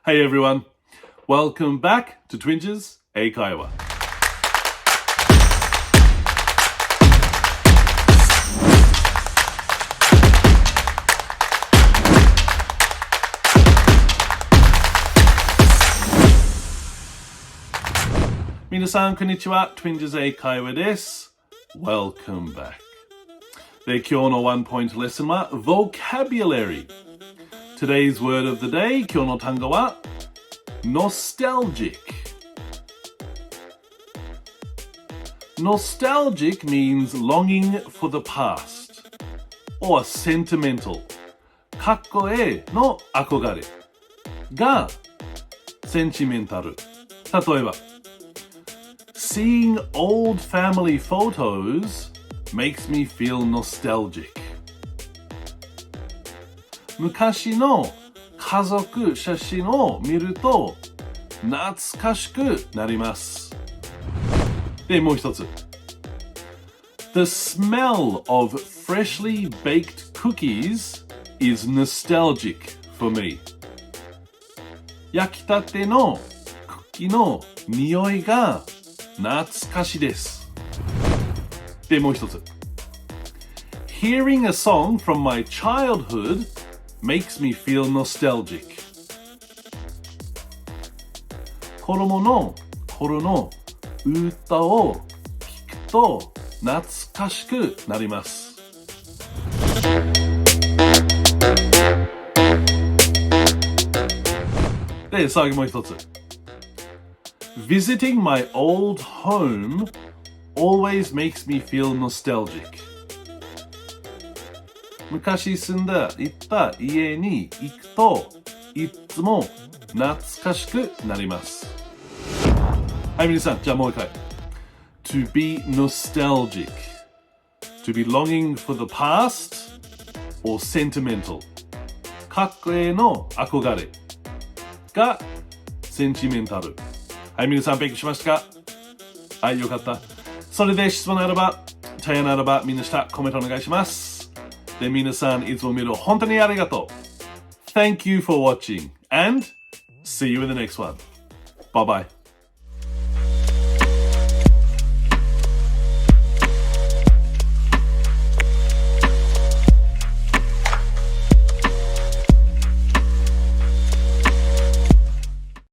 Hey everyone, welcome back to Twinges 英会話。皆さんこんにちは、Twinges 英会話です。Welcome back。で、今日のワンポイントレッスンは Vocabulary。Today's word of the day 今日の単語は Nostalgic Nostalgic means longing for the past or sentimental かっこええの憧れがセンチメンタル。例えば Seeing old family photos makes me feel nostalgic昔の家族写真を見ると懐かしくなります。で、もう一つ。The smell of freshly baked cookies is nostalgic for me. 焼きたてのクッキーの匂いが懐かしです。で、もう一つ。Hearing a song from my childhood makes me feel nostalgic. 子供の頃の歌を聴くと懐かしくなります。で、最後もう一つ。Visiting my old home always makes me feel nostalgic.昔住んでいた家に行くといつも懐かしくなります。はい、皆さん、じゃあもう一回。To be nostalgic. To be longing for the past or sentimental. かっこええの憧れがセンチメンタル。はい、皆さん、勉強しましたか？はい、よかった。それで質問あれば、提案あれば、みんな下コメントお願いします。で、皆さんいつも見る本当にありがとう。Thank you for watching and see you in the next one. Bye bye.